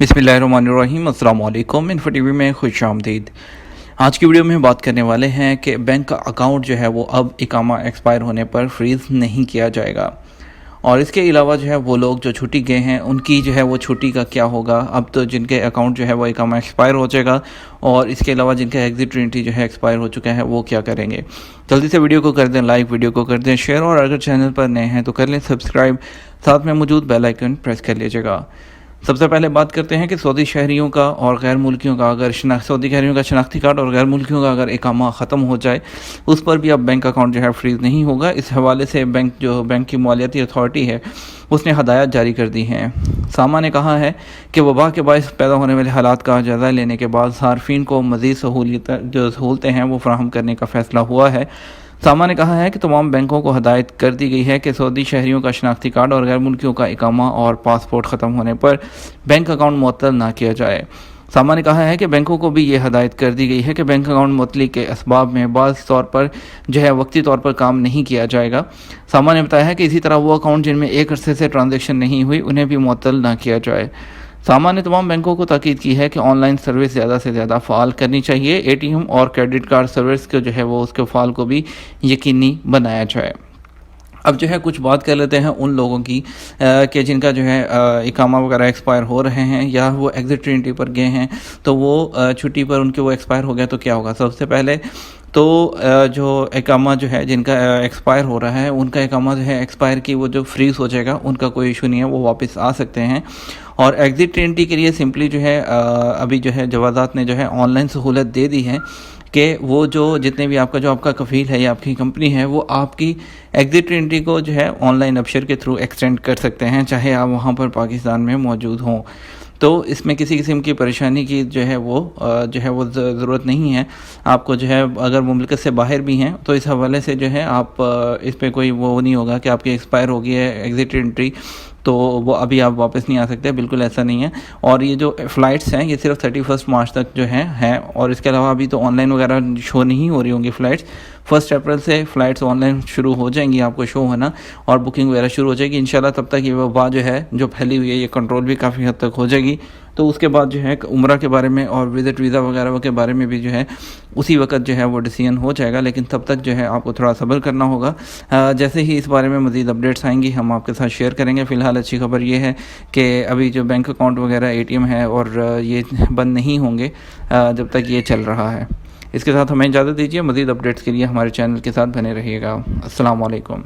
बिस्मिल्लाहिर्रहमानिर्रहीम। अस्सलाम वालेकुम। इन्फो टीवी में खुश आमदीद। आज की वीडियो में बात करने वाले हैं कि बैंक का अकाउंट जो है वो अब इकामा एक्सपायर होने पर फ्रीज़ नहीं किया जाएगा, और इसके अलावा जो है वो लोग जो छुट्टी गए हैं उनकी जो है वो छुट्टी का क्या होगा। अब तो जिनके अकाउंट जो है वो इकामा एक्सपायर हो जाएगा, और इसके अलावा जिनका एग्जिट एंट्री जो है एक्सपायर हो चुका है वो क्या करेंगे। जल्दी से वीडियो को कर दें लाइक, वीडियो को कर दें शेयर, और अगर चैनल पर नए हैं तो कर लें सब्सक्राइब, साथ में मौजूद बेल आइकन प्रेस कर लीजिएगा। सबसे पहले बात करते हैं कि सऊदी शहरियों का और गैर मुल्कियों का अगर सऊदी शहरियों का शनाख्ती कार्ड और गैर मुल्कियों का अगर इकामा ख़त्म हो जाए, उस पर भी अब बैंक अकाउंट जो है फ्रीज़ नहीं होगा। इस हवाले से बैंक की मालियाती अथॉरिटी है उसने हदायत जारी कर दी हैं। सामा ने कहा है कि वबा के बायस पैदा होने वाले हालात का जायज़ा लेने के बाद सार्फिन को मज़ीद सहूलतें हैं वो फराहम करने का फ़ैसला हुआ है। सामा ने कहा है कि तमाम बैंकों को हदायत कर दी गई है कि सऊदी शहरियों का शनाख्ती कार्ड और गैर मुल्कियों का इकामा और पासपोर्ट ख़त्म होने पर बैंक अकाउंट मुअत्तल ना किया जाए। सामा ने कहा है कि बैंकों को भी ये हदायत कर दी गई है कि बैंक अकाउंट मुअत्तली के असबाब में बाज़ तौर पर जो है वक्ती तौर पर काम नहीं किया जाएगा। सामा ने बताया है कि इसी तरह वो अकाउंट जिनमें एक अरसे से ट्रांजेक्शन नहीं हुई उन्हें भी मुअत्तल ना किया जाए। सामा ने तमाम बैंकों को ताकीद की है कि ऑनलाइन सर्विस ज़्यादा से ज़्यादा फ़ाल करनी चाहिए। एटीएम और क्रेडिट कार्ड सर्विस को जो है वो उसके फ़ाल को भी यकीनी बनाया जाए। अब जो है कुछ बात कर लेते हैं उन लोगों की कि जिनका जो है इकामा वगैरह एक्सपायर हो रहे हैं या वो एग्जिट एंट्री पर गए हैं, तो वो छुट्टी पर उनके वो एक्सपायर हो गया तो क्या होगा। सबसे पहले तो जो इकामा जो है जिनका एक्सपायर हो रहा है उनका इकामा जो है एक्सपायर की वो जो फ्रीज़ हो जाएगा, उनका कोई इशू नहीं है, वो वापस आ सकते हैं। और एग्जिट एंट्री के लिए सिंपली जो है अभी जो है जवाज़ात ने जो है ऑनलाइन सहूलत दे दी है कि वो जो जितने भी आपका कफ़ील है या आपकी कंपनी है वो आपकी एग्जिट एंट्री को जो है ऑनलाइन अबशर के थ्रू एक्सटेंड कर सकते हैं, चाहे आप वहाँ पर पाकिस्तान में मौजूद हों। तो इसमें किसी किस्म की परेशानी की जो है वो ज़रूरत नहीं है। आपको जो है अगर मुमलिकत से बाहर भी हैं तो इस हवाले से जो है आप इस पर कोई वो नहीं होगा कि आपकी एक्सपायर हो गई है एग्जिट एंट्री तो वो अभी आप वापस नहीं आ सकते, बिल्कुल ऐसा नहीं है। और ये जो फ़्लाइट्स हैं ये सिर्फ 31 मार्च तक जो हैं, और इसके अलावा अभी तो ऑनलाइन वगैरह शो नहीं हो रही होंगी फ़्लाइट्स। 1 अप्रैल से फ़्लाइट्स ऑनलाइन शुरू हो जाएंगी, आपको शो होना और बुकिंग वगैरह शुरू हो जाएगी इंशाल्लाह। तब तक ये वबा जो है जो फैली हुई है ये कंट्रोल भी काफ़ी हद तक हो जाएगी। तो उसके बाद जो है उम्रा के बारे में और विज़िट वीज़ा वगैरह के बारे में भी जो है उसी वक्त जो है वो डिसीजन हो जाएगा, लेकिन तब तक जो है आपको थोड़ा सब्र करना होगा। जैसे ही इस बारे में मज़ीद अपडेट्स आएंगी हम आपके साथ शेयर करेंगे। फ़िलहाल अच्छी खबर ये है कि अभी जो बैंक अकाउंट वगैरह एटीएम है और ये बंद नहीं होंगे जब तक ये चल रहा है। इसके साथ हमें इजाज़त दीजिए। मज़ीद अपडेट्स के लिए हमारे चैनल के साथ बने रहिएगा। अस्सलाम वालेकुम।